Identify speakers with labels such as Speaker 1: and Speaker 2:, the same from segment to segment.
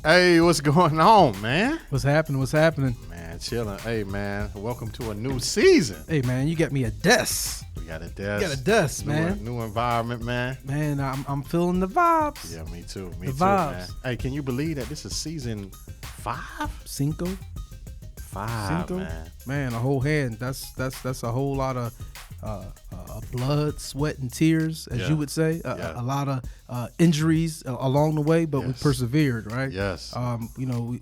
Speaker 1: Hey, what's going on, man?
Speaker 2: What's happening? What's happening?
Speaker 1: Man, chilling. Hey, man, welcome to a new season.
Speaker 2: Hey, man, you got me a desk.
Speaker 1: We got a desk.
Speaker 2: You got a desk, man.
Speaker 1: New environment, man.
Speaker 2: Man, I'm feeling the vibes.
Speaker 1: Yeah, me too. Me
Speaker 2: The
Speaker 1: too,
Speaker 2: vibes.
Speaker 1: man. Hey, can you believe that this is season 5?
Speaker 2: Cinco.
Speaker 1: 5, man.
Speaker 2: Man, a whole hand. That's a whole lot of blood, sweat, and tears, as
Speaker 1: Yeah.
Speaker 2: you would say.
Speaker 1: Yeah.
Speaker 2: A lot of injuries along the way, but we
Speaker 1: Yes.
Speaker 2: persevered, right?
Speaker 1: Yes.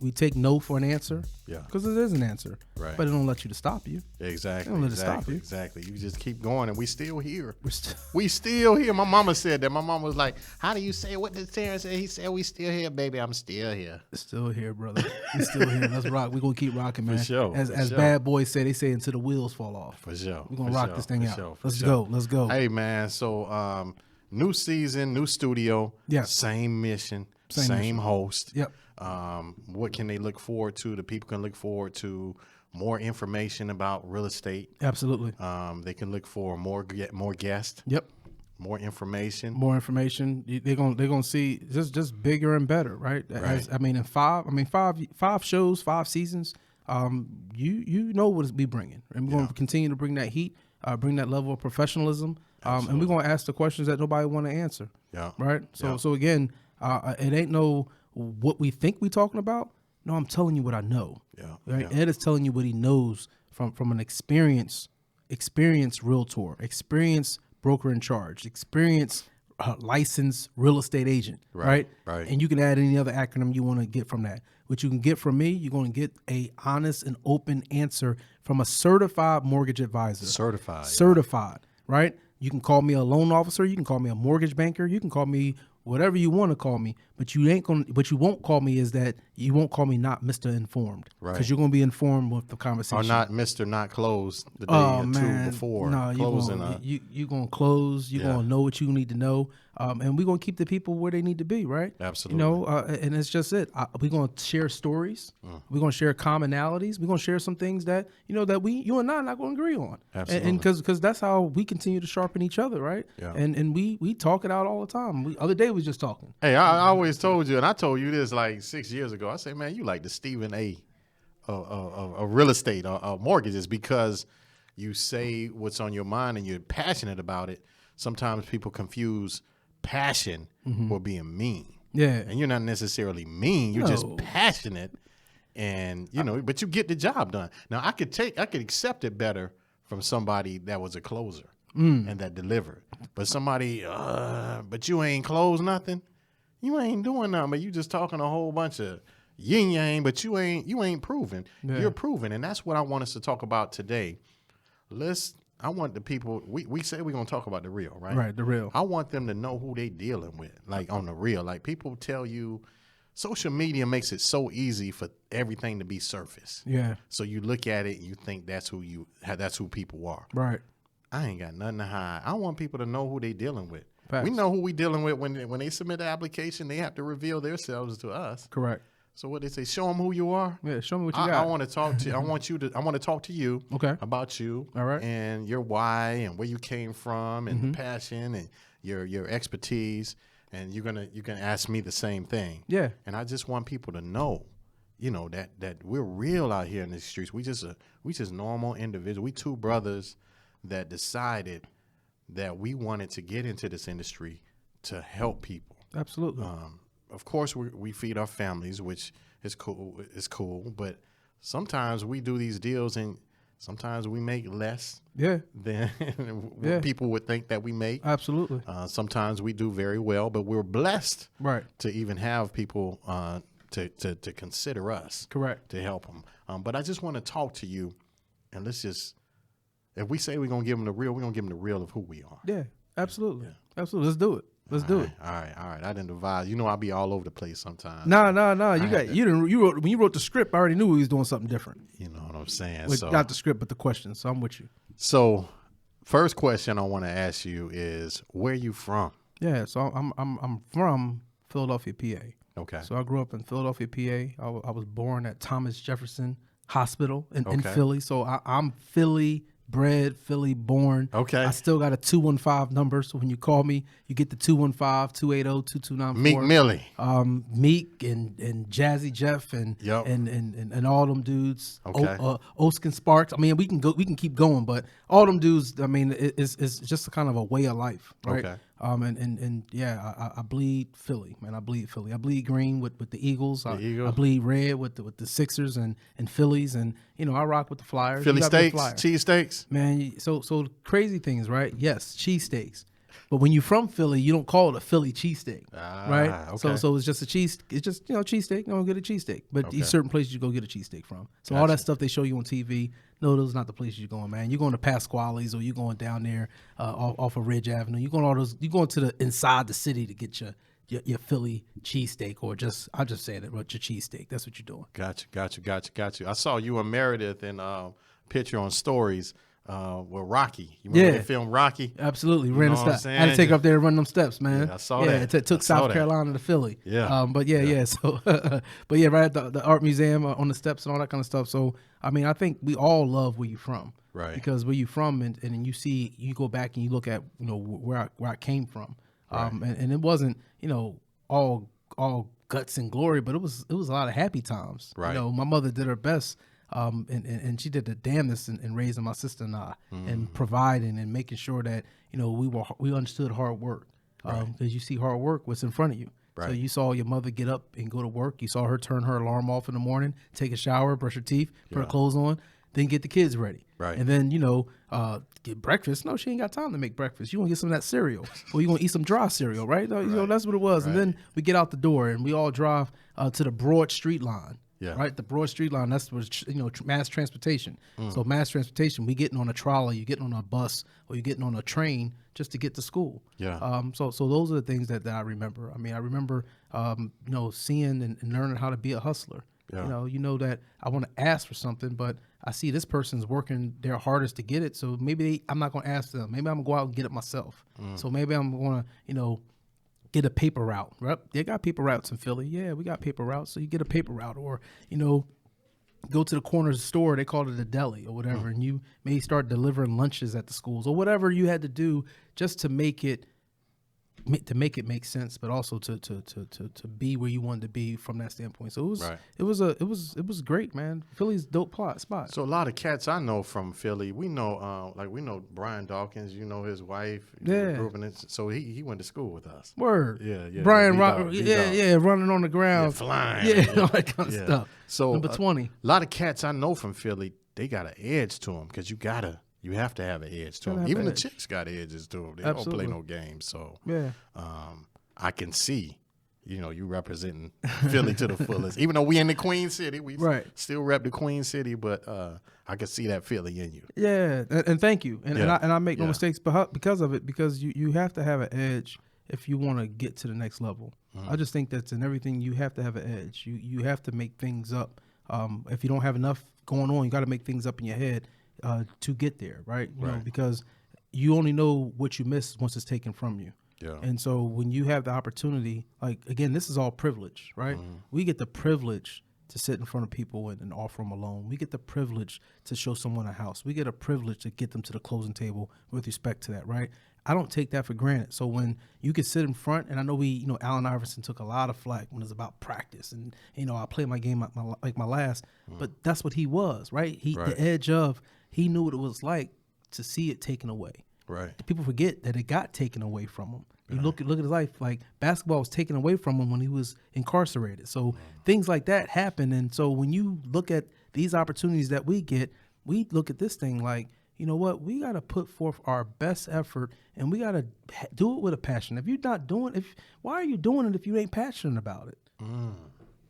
Speaker 2: We take no for an answer.
Speaker 1: Yeah.
Speaker 2: Because it is an answer.
Speaker 1: Right.
Speaker 2: But it don't let you to stop you.
Speaker 1: Exactly.
Speaker 2: Don't let it stop
Speaker 1: exactly.
Speaker 2: you.
Speaker 1: Exactly. You just keep going, and we still here.
Speaker 2: We're still
Speaker 1: We still here. My mama said that. My mama was like, "How do you say what did Terence say?" He said, "We still here, baby. I'm still here."
Speaker 2: here, brother. We're still here. Let's rock. We're gonna keep rocking, man.
Speaker 1: sure,
Speaker 2: As
Speaker 1: for sure.
Speaker 2: bad boys say, they say until the wheels fall off.
Speaker 1: For sure.
Speaker 2: We're gonna
Speaker 1: for
Speaker 2: rock
Speaker 1: sure,
Speaker 2: this thing
Speaker 1: for
Speaker 2: out.
Speaker 1: sure, for
Speaker 2: Let's
Speaker 1: sure.
Speaker 2: go. Let's go.
Speaker 1: Hey, man. So, new season, new studio.
Speaker 2: Yeah.
Speaker 1: Same mission.
Speaker 2: Same mission.
Speaker 1: Host.
Speaker 2: Yep.
Speaker 1: What can they look forward to? The people can look forward to more information about real estate.
Speaker 2: Absolutely.
Speaker 1: They can look for more guests,
Speaker 2: Yep.
Speaker 1: more information.
Speaker 2: More information. They're gonna see just bigger and better, right?
Speaker 1: Right.
Speaker 2: In five shows, 5 seasons. You know what we bringing, and we're gonna continue to bring that heat, bring that level of professionalism, and we're gonna ask the questions that nobody want to answer.
Speaker 1: Yeah.
Speaker 2: Right. So
Speaker 1: Yeah.
Speaker 2: so again, it ain't no what we think we talking about. No, I'm telling you what I know.
Speaker 1: Yeah.
Speaker 2: Right.
Speaker 1: Yeah.
Speaker 2: Ed is telling you what he knows from an experienced realtor, experienced broker in charge, experienced licensed real estate agent.
Speaker 1: Right,
Speaker 2: Right.
Speaker 1: right.
Speaker 2: And you can add any other acronym you want to get from that. What you can get from me, you're going to get a honest and open answer from a certified mortgage advisor. Certified, right? You can call me a loan officer. You can call me a mortgage banker. You can call me whatever you want to call me. But what you won't call me is that you won't call me not Mr. Informed.
Speaker 1: Right.
Speaker 2: Because you're going to be informed with the conversation.
Speaker 1: Or not Mr. Not closed the day
Speaker 2: Oh
Speaker 1: or
Speaker 2: man,
Speaker 1: two before
Speaker 2: no,
Speaker 1: closing.
Speaker 2: you're gonna close. You're
Speaker 1: Yeah.
Speaker 2: gonna know what you need to know, and we're gonna keep the people where they need to be, right?
Speaker 1: Absolutely.
Speaker 2: And it's just it. We're gonna share stories. We're gonna share commonalities. We're gonna share some things that that you and I are not gonna agree on.
Speaker 1: Absolutely.
Speaker 2: And because that's how we continue to sharpen each other, right?
Speaker 1: Yeah.
Speaker 2: And we talk it out all the time. Other day we was just talking.
Speaker 1: Hey, I always told you, and I told you this like 6 years ago. I say, man, you like the Stephen A. of real estate or mortgages, because you say what's on your mind and you're passionate about it. Sometimes people confuse passion with being mean.
Speaker 2: Yeah.
Speaker 1: And you're not necessarily mean. You're just
Speaker 2: No.
Speaker 1: passionate, and but you get the job done. Now I could accept it better from somebody that was a closer and that delivered. But somebody, but you ain't closed nothing. You ain't doing nothing, but you just talking a whole bunch of yin yang, but you ain't proven.
Speaker 2: Yeah.
Speaker 1: You're proven, and that's what I want us to talk about today. I want the people. We say we're gonna talk about the real, right?
Speaker 2: Right, the real.
Speaker 1: I want them to know who they dealing with, like on the real. Like people tell you, social media makes it so easy for everything to be surface.
Speaker 2: Yeah.
Speaker 1: So you look at it, and you think that's who people are.
Speaker 2: Right.
Speaker 1: I ain't got nothing to hide. I want people to know who they dealing with.
Speaker 2: Facts.
Speaker 1: We know who we dealing with when they submit the application. They have to reveal themselves to us.
Speaker 2: Correct.
Speaker 1: So what they say, show them who you are.
Speaker 2: Yeah. Show me what you
Speaker 1: I
Speaker 2: got.
Speaker 1: want to talk to. I want to talk to you.
Speaker 2: Okay.
Speaker 1: About you.
Speaker 2: All right.
Speaker 1: And your why and where you came from and the passion and your expertise. And you're gonna ask me the same thing.
Speaker 2: Yeah.
Speaker 1: And I just want people to know, that we're real out here in the streets. We just normal individuals. We two brothers that decided that we wanted to get into this industry to help people.
Speaker 2: Absolutely.
Speaker 1: Of course, we feed our families, which is cool. It's cool, but sometimes we do these deals, and sometimes we make less
Speaker 2: Yeah.
Speaker 1: than
Speaker 2: Yeah.
Speaker 1: people would think that we make.
Speaker 2: Absolutely.
Speaker 1: Sometimes we do very well, but we're blessed
Speaker 2: Right.
Speaker 1: to even have people to consider us.
Speaker 2: Correct.
Speaker 1: To help them. But I just want to talk to you, and if we say we're gonna give them the real, we're gonna give them the real of who we are.
Speaker 2: Yeah. Absolutely. Absolutely. Let's do it. Let's do it.
Speaker 1: All right. I didn't advise. I'll be all over the place sometimes.
Speaker 2: No. When you wrote the script, I already knew he was doing something different.
Speaker 1: You know what I'm saying?
Speaker 2: With, not the script, but the questions. So I'm with you.
Speaker 1: So, first question I want to ask you is, where you from?
Speaker 2: Yeah. So I'm from Philadelphia, PA.
Speaker 1: Okay.
Speaker 2: So I grew up in Philadelphia, PA. I was born at Thomas Jefferson Hospital in
Speaker 1: Okay.
Speaker 2: Philly. So I'm Philly bred, Philly born.
Speaker 1: Okay.
Speaker 2: I still got a 215 number, so when you call me, you get the 215-280-2294.
Speaker 1: Meek Millie.
Speaker 2: Meek and Jazzy Jeff and all them dudes.
Speaker 1: Okay.
Speaker 2: Oskin Sparks. I mean, we can keep going, but all them dudes. I mean, it's just a kind of a way of life, right? Okay. I bleed Philly, man. I bleed Philly. I bleed green with the Eagles. I bleed red with the Sixers and Phillies, and I rock with the Flyers.
Speaker 1: Philly steaks, cheese steaks,
Speaker 2: man. So crazy things, right? Yes, cheese steaks. But when you're from Philly, you don't call it a Philly cheesesteak, right? Okay. So it's just a cheese. It's just cheesesteak. No, get a cheesesteak. But these certain places you go get a cheesesteak from. So all that stuff they show you on TV, no, those are not the places you're going, man. You're going to Pasquale's or you're going down there off of Ridge Avenue. You're going all those. You're going to the inside the city to get your Philly cheesesteak, or I'll just say it, but your cheesesteak. That's what you're doing.
Speaker 1: Got you. I saw you and Meredith in picture on stories. With Rocky. You remember the film Rocky?
Speaker 2: Absolutely. Ran the steps. I had to take up there and run them steps, man.
Speaker 1: Yeah, I saw that.
Speaker 2: It took South Carolina to Philly.
Speaker 1: Yeah.
Speaker 2: So, right at the art museum on the steps and all that kind of stuff. So, I mean, I think we all love where you're from.
Speaker 1: Right.
Speaker 2: Because where you're from and you go back and you look at, where I came from.
Speaker 1: Right.
Speaker 2: And it wasn't, all guts and glory, but it was a lot of happy times.
Speaker 1: Right.
Speaker 2: My mother did her best. And she did the damnedest in raising my sister and I, and providing and making sure that we understood hard work, because you see hard work what's in front of you. Right. So you saw your mother get up and go to work. You saw her turn her alarm off in the morning, take a shower, brush her teeth, put her clothes on, then get the kids ready.
Speaker 1: Right.
Speaker 2: And then get breakfast. No, she ain't got time to make breakfast. You gonna get some of that cereal, or you gonna eat some dry cereal, right? That's what it was. Right. And then we get out the door and we all drive to the Broad Street line.
Speaker 1: Yeah.
Speaker 2: Right. The Broad Street line. That's what mass transportation. So mass transportation. We getting on a trolley, you getting on a bus, or you getting on a train just to get to school.
Speaker 1: Yeah.
Speaker 2: So those are the things that I remember. I mean, I remember seeing and learning how to be a hustler. Yeah. That I want to ask for something, but I see this person's working their hardest to get it. So maybe I'm not going to ask them. Maybe I'm going to go out and get it myself. So maybe I'm going to get a paper route. Right? They got paper routes in Philly. Yeah, we got paper routes. So you get a paper route, or go to the corner store. They call it a deli or whatever, and you may start delivering lunches at the schools or whatever you had to do just to make it make sense, but also to be where you wanted to be from that standpoint. So it was great, man. Philly's dope spot.
Speaker 1: So a lot of cats I know from Philly, we know Brian Dawkins, his wife. So he went to school with us.
Speaker 2: Word.
Speaker 1: Yeah.
Speaker 2: Brian, running on the ground,
Speaker 1: flying,
Speaker 2: all that kind of stuff.
Speaker 1: So
Speaker 2: number 20.
Speaker 1: A lot of cats I know from Philly, they got an edge to them because you have to have an edge to them. Even the chicks got edges to them. They don't play no games. So I can see, you representing Philly to the fullest. Even though we in the Queen City, we still rep the Queen City, but I can see that Philly in you.
Speaker 2: Yeah, and thank you. And I make no mistakes because of it, because you have to have an edge if you want to get to the next level. I just think that's in everything. You have to have an edge. You have to make things up. If you don't have enough going on, you got to make things up in your head to get there, right? You know, because you only know what you miss once it's taken from you. Yeah. And so when you have the opportunity, like, again, this is all privilege, right? We get the privilege to sit in front of people and offer them a loan. We get the privilege to show someone a house. We get a privilege to get them to the closing table with respect to that, right? I don't take that for granted. So when you can sit in front, and I know Allen Iverson took a lot of flack when it was about practice, and I played my game like my last, but that's what he was, right? The edge of, he knew what it was like to see it taken away. Right. People forget that it got taken away from him. You look at his life, like basketball was taken away from him when he was incarcerated. So things like that happen. And so when you look at these opportunities that we get, we look at this thing like, you know what, we got to put forth our best effort, and we got to do it with a passion. If you're not doing, why are you doing it if you ain't passionate about it?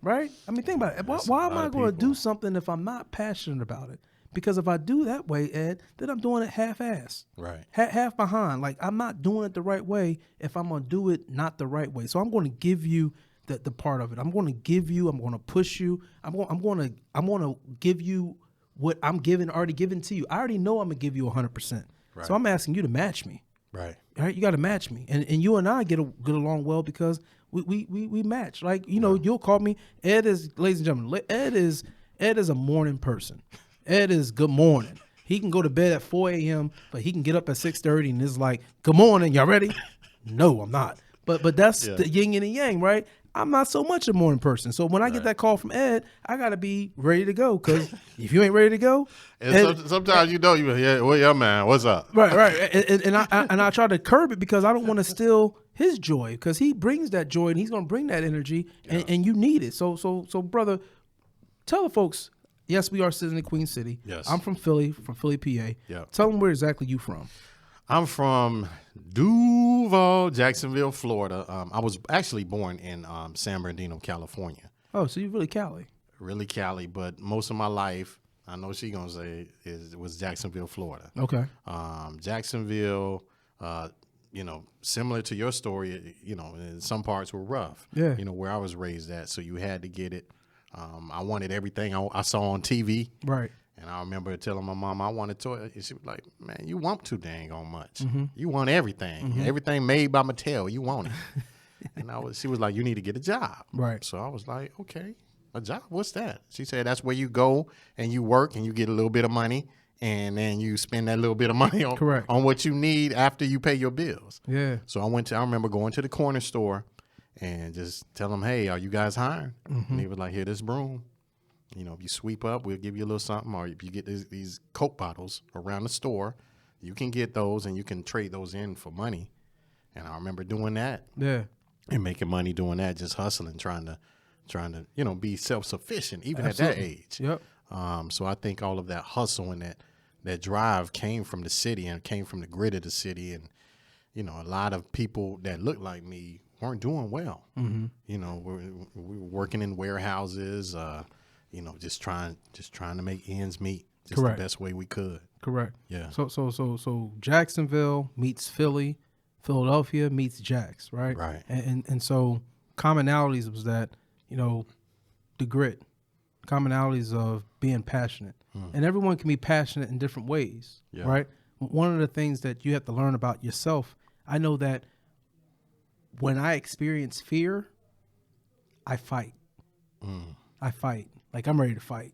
Speaker 2: Right? I mean, think about it. Why am I going to do something if I'm not passionate about it? Because if I do that way, Ed, then I'm doing it half-assed. Right. Half behind. Like, I'm not doing it the right way if I'm going to do it not the right way. So I'm going to give you the part of it. I'm going to push you. I'm going to give you what I'm already given to you. I already know I'm going to give you 100%. Right. So I'm asking you to match me. Right. All right. You got to match me. And you and I get along well because we match. Like, you'll call me. Ed is, ladies and gentlemen, Ed is a morning person. Ed is good morning. He can go to bed at 4 a.m., but he can get up at 6:30 and it's like, good morning, y'all ready? No, I'm not. But that's the yin and the yang, right? I'm not so much a morning person. So when I get that call from Ed, I got to be ready to go, because if you ain't ready to go.
Speaker 1: And sometimes well, man, what's up?
Speaker 2: Right. And I try to curb it because I don't want to steal his joy, because he brings that joy and he's going to bring that energy and you need it. So brother, tell the folks, yes, we are sitting in Queen City.
Speaker 1: Yes.
Speaker 2: I'm from Philly, PA.
Speaker 1: Yeah.
Speaker 2: Tell them where exactly you from.
Speaker 1: I'm from Duval, Jacksonville, Florida. I was actually born in San Bernardino, California.
Speaker 2: Oh, so you're really Cali.
Speaker 1: Really Cali, but most of my life, I know she's going to say, was Jacksonville, Florida.
Speaker 2: Okay.
Speaker 1: Jacksonville, similar to your story, in some parts were rough.
Speaker 2: Yeah.
Speaker 1: Where I was raised at, so you had to get it. I wanted everything I saw on TV.
Speaker 2: Right.
Speaker 1: And I remember telling my mom I wanted toy. And she was like, man, you want too dang on much.
Speaker 2: Mm-hmm.
Speaker 1: You want everything. Mm-hmm. Everything made by Mattel. You want it. And she was like, you need to get a job.
Speaker 2: Right.
Speaker 1: So I was like, okay, a job? What's that? She said, that's where you go and you work and you get a little bit of money. And then you spend that little bit of money on what you need after you pay your bills.
Speaker 2: Yeah.
Speaker 1: So I remember going to the corner store and just tell them, hey, are you guys hiring? Mm-hmm. And he was like, here, this broom. If you sweep up, we'll give you a little something. Or if you get these Coke bottles around the store, you can get those and you can trade those in for money. And I remember doing that.
Speaker 2: Yeah.
Speaker 1: And making money doing that, just hustling, trying to be self-sufficient, even
Speaker 2: Absolutely.
Speaker 1: at that age.
Speaker 2: Yep.
Speaker 1: So I think all of that hustle and that drive came from the city and came from the grit of the city. And, a lot of people that looked like me weren't doing well.
Speaker 2: Mm-hmm.
Speaker 1: We were working in warehouses, just trying to make ends meet, just
Speaker 2: Correct.
Speaker 1: the best way we could.
Speaker 2: Correct.
Speaker 1: Yeah.
Speaker 2: So Jacksonville meets Philly, Philadelphia meets Jax, right?
Speaker 1: Right.
Speaker 2: And so commonalities was that, the grit, commonalities of being passionate. And everyone can be passionate in different ways, right? One of the things that you have to learn about yourself, I know that when I experience fear, I fight. I fight. Like, I'm ready to fight.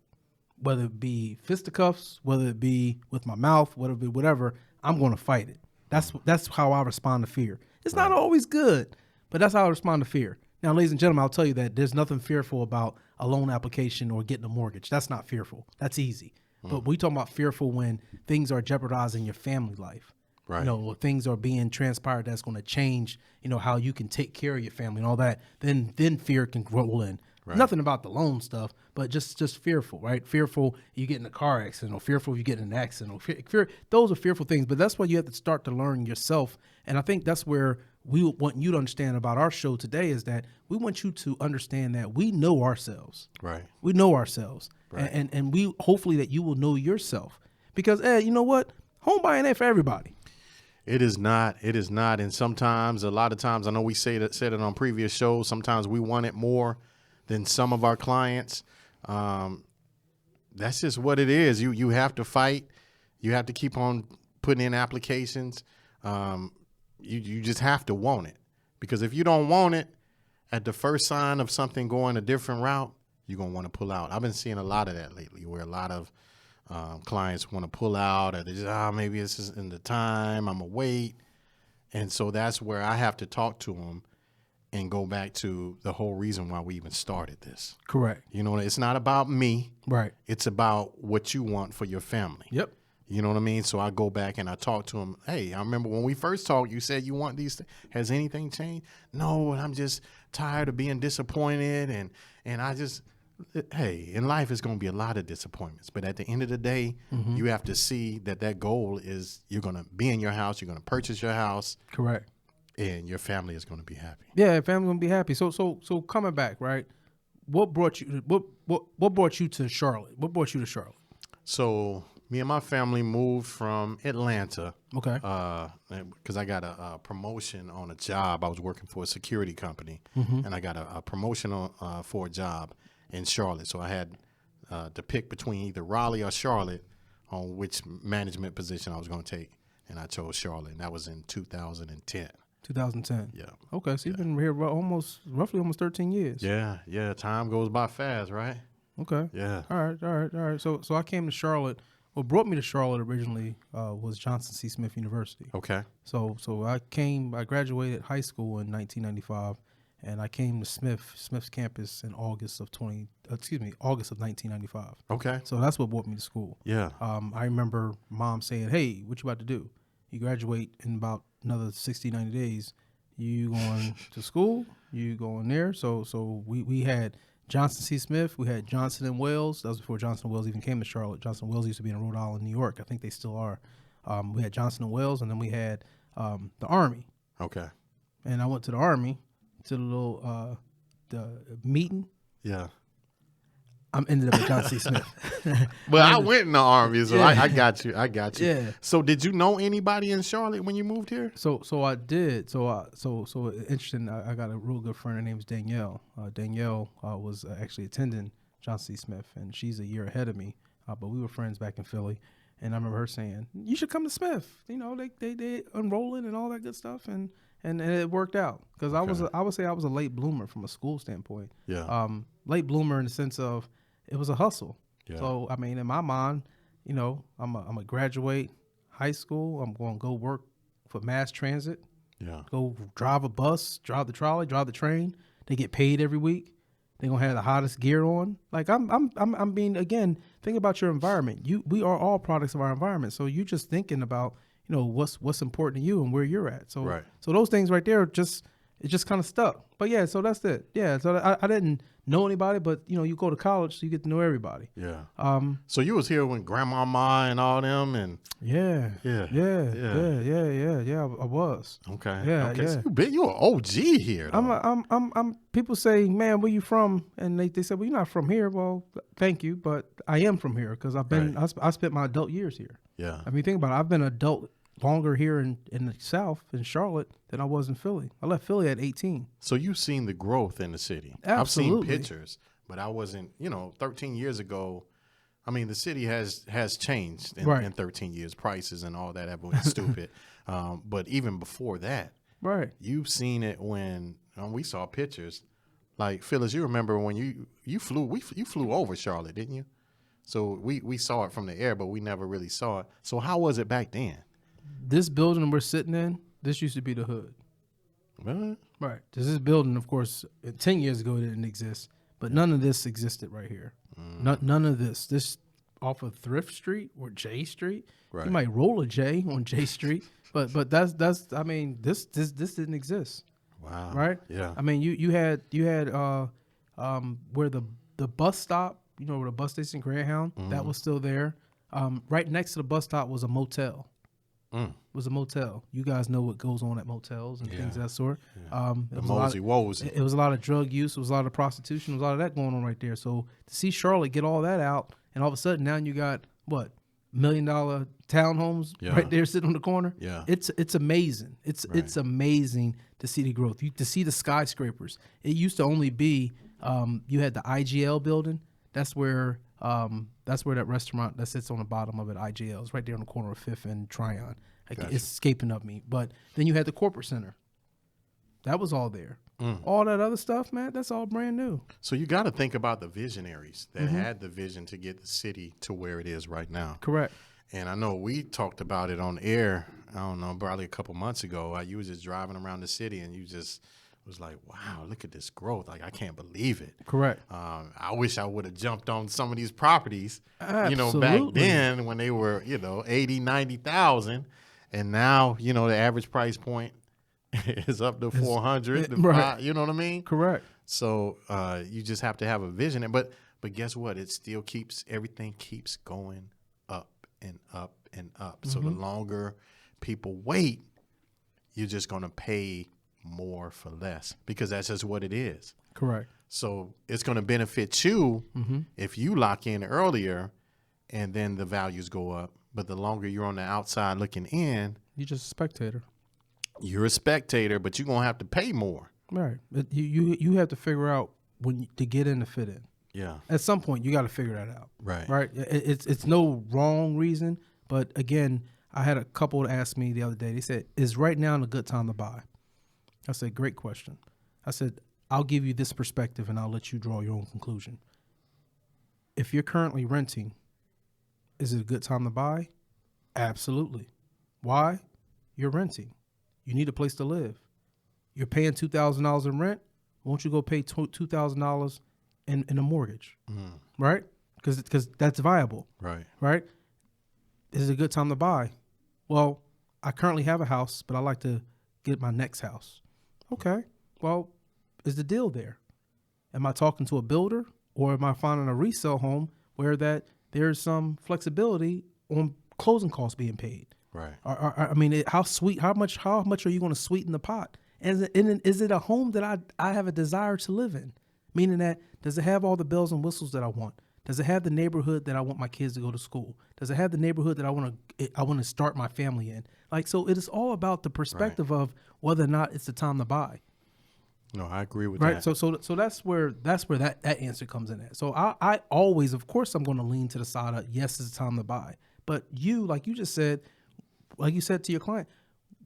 Speaker 2: Whether it be fisticuffs, whether it be with my mouth, whether it be whatever, I'm going to fight it. That's how I respond to fear. It's not always good, but that's how I respond to fear. Now, ladies and gentlemen, I'll tell you that there's nothing fearful about a loan application or getting a mortgage. That's not fearful. That's easy. But we talking about fearful when things are jeopardizing your family life.
Speaker 1: Right.
Speaker 2: Things are being transpired that's going to change, how you can take care of your family and all that. Then fear can roll in. Right. Nothing about the loan stuff, but just fearful, right? Fearful you get in a car accident, or fearful you get in an accident, or fear. Those are fearful things, but that's why you have to start to learn yourself. And I think that's where we want you to understand about our show today is that we want you to understand that we know ourselves.
Speaker 1: Right.
Speaker 2: We know ourselves.
Speaker 1: Right.
Speaker 2: And we hopefully that you will know yourself. Because, Ed, you know what? Home buying ain't for everybody.
Speaker 1: It is not. It is not. And sometimes, a lot of times, I know we said it on previous shows, sometimes we want it more than some of our clients. That's just what it is. You have to fight. You have to keep on putting in applications. You just have to want it, because if you don't want it, at the first sign of something going a different route, you're going to want to pull out. I've been seeing a lot of that lately, where a lot of clients want to pull out, or they just, maybe this isn't the time, I'm going to wait. And so that's where I have to talk to them and go back to the whole reason why we even started this.
Speaker 2: Correct.
Speaker 1: It's not about me.
Speaker 2: Right.
Speaker 1: It's about what you want for your family.
Speaker 2: Yep.
Speaker 1: You know what I mean? So I go back and I talk to them. Hey, I remember when we first talked, you said you want these things. Has anything changed? No, and I'm just tired of being disappointed. And I just, hey, in life it's going to be a lot of disappointments. But at the end of the day, you have to see that goal is you're going to be in your house. You're going to purchase your house.
Speaker 2: Correct.
Speaker 1: And your family is going to be happy.
Speaker 2: Yeah, family's going to be happy. So coming back, right? What brought you to Charlotte? What brought you to Charlotte?
Speaker 1: So me and my family moved from Atlanta.
Speaker 2: Okay.
Speaker 1: Because I got a promotion on a job. I was working for a security company, and I got a promotion for a job in Charlotte. So I had to pick between either Raleigh or Charlotte on which management position I was going to take, and I chose Charlotte, and that was in 2010.
Speaker 2: 2010.
Speaker 1: Yeah.
Speaker 2: Okay, so you've been here roughly almost 13 years.
Speaker 1: Yeah. Time goes by fast, right?
Speaker 2: Okay.
Speaker 1: Yeah.
Speaker 2: All right. So I came to Charlotte What brought me to Charlotte originally was Johnson C. Smith University.
Speaker 1: Okay.
Speaker 2: So I graduated high school in 1995, and I came to Smith's campus in August of 1995.
Speaker 1: Okay.
Speaker 2: So that's what brought me to school.
Speaker 1: Yeah.
Speaker 2: I remember mom saying, "Hey, what you about to do? You graduate in about another 60, 90 days. You going to school? You going there?" So we had Johnson C. Smith. We had Johnson and Wales. That was before Johnson and Wales even came to Charlotte. Johnson and Wales used to be in Rhode Island, New York. I think they still are. We had Johnson and Wales, and then we had the Army.
Speaker 1: Okay.
Speaker 2: And I went to the Army to the little the meeting.
Speaker 1: Yeah.
Speaker 2: I'm ended up at Johnson C. Smith.
Speaker 1: Well, I went in the Army, so
Speaker 2: Yeah.
Speaker 1: I got you.
Speaker 2: Yeah.
Speaker 1: So did you know anybody in Charlotte when you moved here?
Speaker 2: So I did. So interesting. I got a real good friend. Her name's Danielle. Danielle was actually attending Johnson C. Smith, and she's a year ahead of me. But we were friends back in Philly, and I remember her saying, "You should come to Smith. You know, they enrolling and all that good stuff." And it worked out because I would say I was a late bloomer from a school standpoint.
Speaker 1: Yeah.
Speaker 2: Late bloomer in the sense of it was a hustle.
Speaker 1: Yeah.
Speaker 2: So I mean, in my mind, you know, I'm a graduate high school. I'm going to go work for mass transit.
Speaker 1: Yeah.
Speaker 2: Go drive a bus, drive the trolley, drive the train. They get paid every week. They're gonna have the hottest gear on. Like I'm being, again, think about your environment. We are all products of our environment. So you're just thinking about, you know, what's important to you and where you're at. So
Speaker 1: Right.
Speaker 2: so those things right there just kind of stuck. But yeah, so that's it. Yeah. So I didn't know anybody, but you know, you go to college, so you get to know everybody.
Speaker 1: Yeah. So you was here when Grandmama and all them and
Speaker 2: Yeah.
Speaker 1: Yeah.
Speaker 2: Yeah. I was.
Speaker 1: Okay.
Speaker 2: Yeah,
Speaker 1: Okay.
Speaker 2: yeah.
Speaker 1: So you an OG here. Though.
Speaker 2: I'm people say, "Man, where you from?" And they said, "Well, you're not from here." Well, thank you, but I am from here because I've been I spent my adult years here.
Speaker 1: Yeah.
Speaker 2: I mean, think about it. I've been adult longer here in the South, in Charlotte, than I was in Philly. I left Philly at 18.
Speaker 1: So you've seen the growth in the city.
Speaker 2: Absolutely.
Speaker 1: I've seen pictures, but I wasn't, 13 years ago. I mean, the city has changed in 13 years. Prices and all that have went stupid. But even before that,
Speaker 2: Right.
Speaker 1: you've seen it when we saw pictures. Like, Phyllis, you remember when you flew over Charlotte, didn't you? So we saw it from the air, but we never really saw it. So how was it back then?
Speaker 2: This building we're sitting in, this used to be the hood.
Speaker 1: What?
Speaker 2: Right. This building, of course, 10 years ago, it didn't exist, but none of this existed right here. None of this. This off of Thrift Street or J Street.
Speaker 1: Right.
Speaker 2: You might roll a J on J Street, but that's I mean, this didn't exist.
Speaker 1: Wow.
Speaker 2: Right?
Speaker 1: Yeah.
Speaker 2: I mean, you had where the bus stop, you know, where the bus station Greyhound, that was still there. Right next to the bus stop was a motel. Was a motel. You guys know what goes on at motels and things of that sort.
Speaker 1: Yeah. The mosey woes.
Speaker 2: It was a lot of drug use. It was a lot of prostitution. There was a lot of that going on right there. So to see Charlotte get all that out, and all of a sudden now you got what, $1 million townhomes right there sitting on the corner.
Speaker 1: Yeah,
Speaker 2: it's amazing. It's amazing to see the growth. To see the skyscrapers. It used to only be you had the IGL building. That's where that restaurant that sits on the bottom of it, IGL, is right there on the corner of 5th and Tryon. Gotcha. It's escaping of me. But then you had the corporate center. That was all there. All that other stuff, man, that's all brand new.
Speaker 1: So you got to think about the visionaries that had the vision to get the city to where it is right now.
Speaker 2: Correct.
Speaker 1: And I know we talked about it on air, I don't know, probably a couple months ago. You was just driving around the city and you just was like, wow, look at this growth. Like, I can't believe it.
Speaker 2: Correct.
Speaker 1: I wish I would have jumped on some of these properties,
Speaker 2: Absolutely.
Speaker 1: back then when they were, 80, 90,000. And now, the average price point is up to 400.
Speaker 2: Right.
Speaker 1: You know what I mean?
Speaker 2: Correct.
Speaker 1: So you just have to have a vision. But guess what? It still everything keeps going up and up and up. So the longer people wait, you're just going to pay more for less because that's just what it is.
Speaker 2: Correct.
Speaker 1: So it's going to benefit you if you lock in earlier and then the values go up. But the longer you're on the outside looking in,
Speaker 2: you're just a spectator.
Speaker 1: You're a spectator, but you're going to have to pay more.
Speaker 2: Right. You have to figure out to get in to fit in.
Speaker 1: Yeah.
Speaker 2: At some point, you got to figure that out.
Speaker 1: Right.
Speaker 2: Right. It's no wrong reason, but again, I had a couple ask me the other day. They said, "Is right now a good time to buy?" I said, "Great question." I said, "I'll give you this perspective, and I'll let you draw your own conclusion. If you're currently renting, Is it a good time to buy? Absolutely. Why? You're renting. You need a place to live. You're paying $2,000 in rent. Won't you go pay $2,000 in a mortgage? Right? Because that's viable. Right? Is it a good time to buy? Well, I currently have a house, but I like to get my next house. Okay. Well, is the deal there? Am I talking to a builder, or am I finding a resale home where that there's some flexibility on closing costs being paid?
Speaker 1: Right.
Speaker 2: I mean, how much are you going to sweeten the pot? And is it a home that I have a desire to live in? Meaning that, does it have all the bells and whistles that I want? Does it have the neighborhood that I want my kids to go to school? Does it have the neighborhood that I want to start my family in? Like, so it is all about the perspective of whether or not it's the time to buy.
Speaker 1: No, I agree with
Speaker 2: that.
Speaker 1: Right.
Speaker 2: So that's where that answer comes in at. So I always, of course, I'm going to lean to the side of yes, it's the time to buy. But you, like you just said, like you said to your client,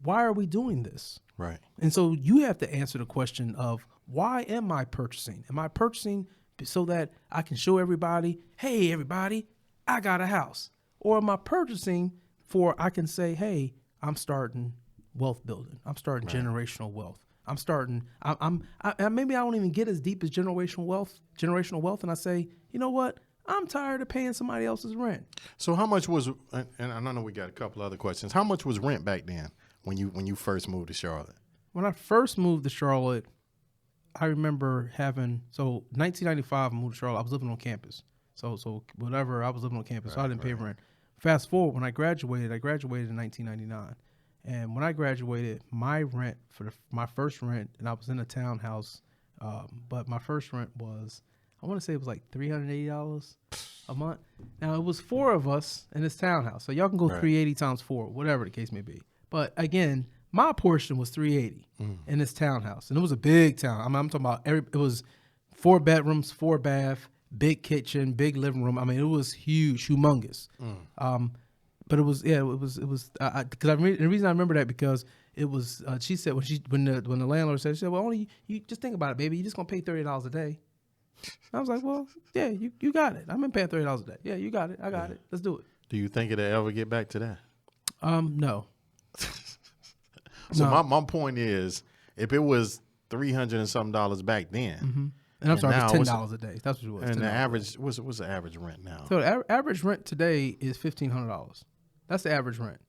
Speaker 2: why are we doing this?
Speaker 1: Right.
Speaker 2: And so you have to answer the question of, why am I purchasing? Am I purchasing so that I can show everybody, hey, everybody, I got a house? Or am I purchasing for I can say, hey, I'm starting wealth building. I'm starting generational wealth. I'm starting, maybe I don't even get as deep as generational wealth. And I say, you know what? I'm tired of paying somebody else's rent.
Speaker 1: So how much was, and I know we got a couple other questions. How much was rent back then when you first moved to Charlotte?
Speaker 2: When I first moved to Charlotte, I remember 1995, I moved to Charlotte. I was living on campus. So whatever, I was living on campus. So I didn't pay rent. Fast forward, when I graduated in 1999. And when I graduated, my rent my first rent, and I was in a townhouse, but my first rent was, I want to say it was like $380 a month. Now, it was 4 of us in this townhouse. So y'all can go 380 times 4, whatever the case may be. But again, my portion was $380 in this townhouse. And it was a big town. I'm talking about, it was 4 bedrooms, 4 bath, big kitchen, big living room. I mean, it was huge, humongous. But it was, because the reason I remember that, because it was, she said, when the landlord said, she said, well, only, you just think about it, baby. You're just going to pay $30 a day. I was like, well, yeah, you got it. I've been paying $30 a day. Yeah, you got it. I got it. Let's do it.
Speaker 1: Do you think it'll ever get back to that?
Speaker 2: No.
Speaker 1: So my point is, if it was $300 and something back then,
Speaker 2: and I'm sorry, it was $10 a day. That's what it was.
Speaker 1: And the average, what's the average rent now?
Speaker 2: So the average rent today is $1,500. That's the average rent.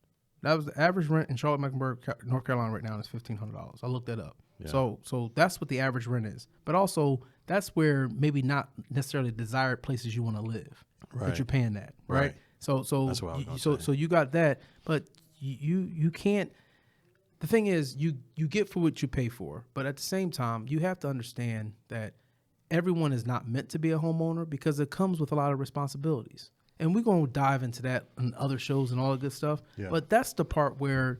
Speaker 2: That was the average rent in Charlotte-Mecklenburg, North Carolina right now is $1,500. I looked that up. Yeah. So that's what the average rent is. But also, that's where maybe not necessarily desired places you want to live, but you're paying that, right? So that's what I was gonna say. So you got that, but you can't. The thing is, you get for what you pay for, but at the same time, you have to understand that everyone is not meant to be a homeowner, because it comes with a lot of responsibilities. And we're going to dive into that in other shows and all the good stuff. Yeah. But that's the part where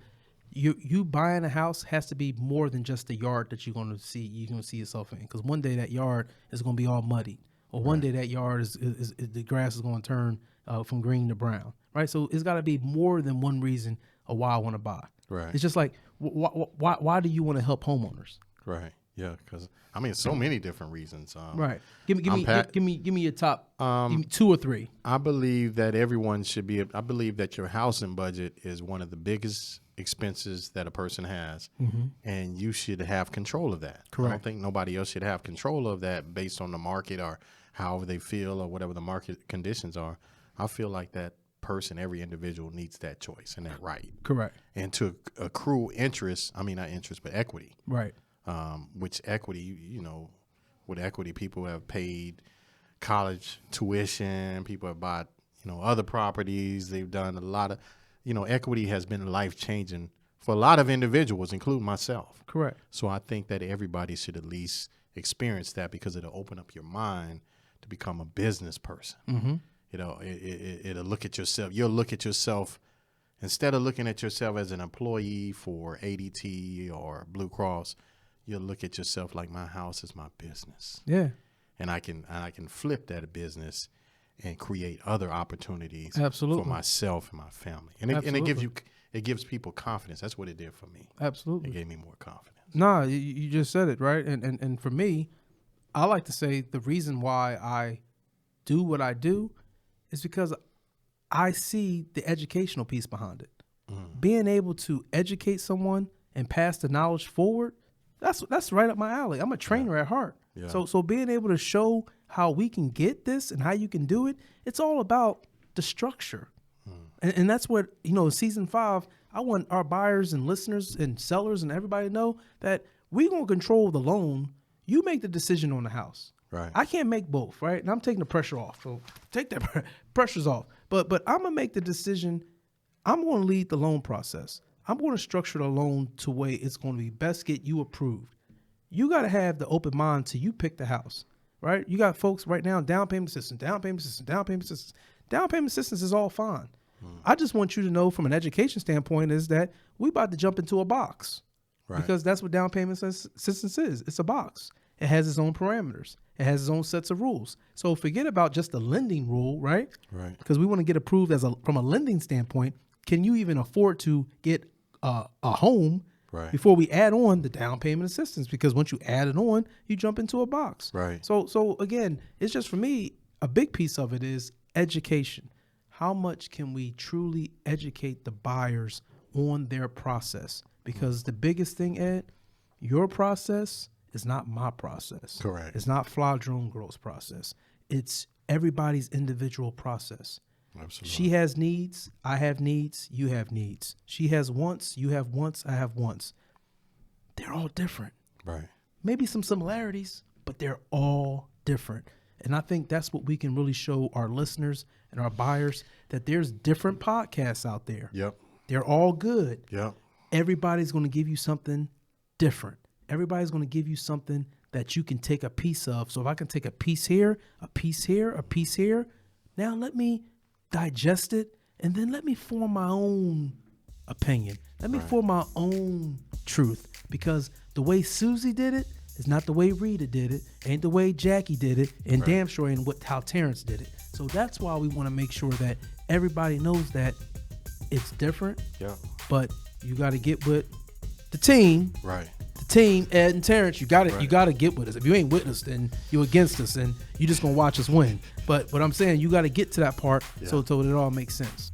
Speaker 2: you buying a house has to be more than just the yard that you're going to see yourself in. Because one day that yard is going to be all muddy, or one day that yard is the grass is going to turn from green to brown, right? So it's got to be more than one reason of why I want to buy. Right. It's just like, why do you want to help homeowners?
Speaker 1: Right. Yeah, because I mean, so many different reasons.
Speaker 2: Right. Give me your top 2 or 3.
Speaker 1: I believe that everyone should be. I believe that your housing budget is one of the biggest expenses that a person has, and you should have control of that. Correct. I don't think nobody else should have control of that based on the market or however they feel or whatever the market conditions are. I feel like that person, every individual needs that choice and that right.
Speaker 2: Correct.
Speaker 1: And to accrue not interest, but equity.
Speaker 2: Right.
Speaker 1: Which equity, with equity, people have paid college tuition, people have bought, other properties. They've done a lot of, equity has been life-changing for a lot of individuals, including myself.
Speaker 2: Correct.
Speaker 1: So I think that everybody should at least experience that, because it'll open up your mind to become a business person. Mm-hmm. It'll look at yourself. You'll look at yourself, instead of looking at yourself as an employee for ADT or Blue Cross, you'll look at yourself like, my house is my business.
Speaker 2: Yeah.
Speaker 1: And I can flip that business and create other opportunities
Speaker 2: for
Speaker 1: myself and my family. And it gives people confidence. That's what it did for me.
Speaker 2: Absolutely.
Speaker 1: It gave me more confidence.
Speaker 2: No, you just said it, right? And for me, I like to say the reason why I do what I do is because I see the educational piece behind it. Being able to educate someone and pass the knowledge forward, that's right up my alley. I'm a trainer at heart. Yeah. So being able to show how we can get this and how you can do it, it's all about the structure. And that's what, season 5, I want our buyers and listeners and sellers and everybody to know that we're going to control the loan. You make the decision on the house.
Speaker 1: Right.
Speaker 2: I can't make both, right? And I'm taking the pressure off. So take that pressure's off. But I'm going to make the decision. I'm going to lead the loan process. I'm going to structure the loan to way it's going to be best get you approved. You got to have the open mind till you pick the house, right? You got folks right now, down payment assistance. Down payment assistance is all fine. I just want you to know from an education standpoint is that we about to jump into a box, right? Because that's what down payment assistance is. It's a box. It has its own parameters. It has its own sets of rules. So forget about just the lending rule, right?
Speaker 1: Right.
Speaker 2: Because we want to get approved from a lending standpoint. Can you even afford to get a home before we add on the down payment assistance? Because once you add it on, you jump into a box.
Speaker 1: Right.
Speaker 2: So again, it's just for me, a big piece of it is education. How much can we truly educate the buyers on their process? Because the biggest thing, Ed, your process is not my process.
Speaker 1: Correct.
Speaker 2: It's not Fly Drone Girl's process. It's everybody's individual process.
Speaker 1: Absolutely.
Speaker 2: She has needs. I have needs. You have needs. She has wants. You have wants. I have wants. They're all different.
Speaker 1: Right.
Speaker 2: Maybe some similarities, but they're all different. And I think that's what we can really show our listeners and our buyers, that there's different podcasts out there.
Speaker 1: Yep.
Speaker 2: They're all good.
Speaker 1: Yep.
Speaker 2: Everybody's going to give you something different. Everybody's going to give you something that you can take a piece of. So if I can take a piece here, a piece here, a piece here, now let me digest it and then let me form my own opinion. Let me form my own truth, because the way Susie did it is not the way Rita did it, ain't the way Jackie did it, and damn sure ain't how Terence did it. So that's why we want to make sure that everybody knows that it's different.
Speaker 1: Yeah.
Speaker 2: But you got to get with the team.
Speaker 1: Right.
Speaker 2: The team, Ed and Terence, you got to get with us. If you ain't with us, then you're against us, and you just gonna watch us win. But what I'm saying, you got to get to that part so it all makes sense.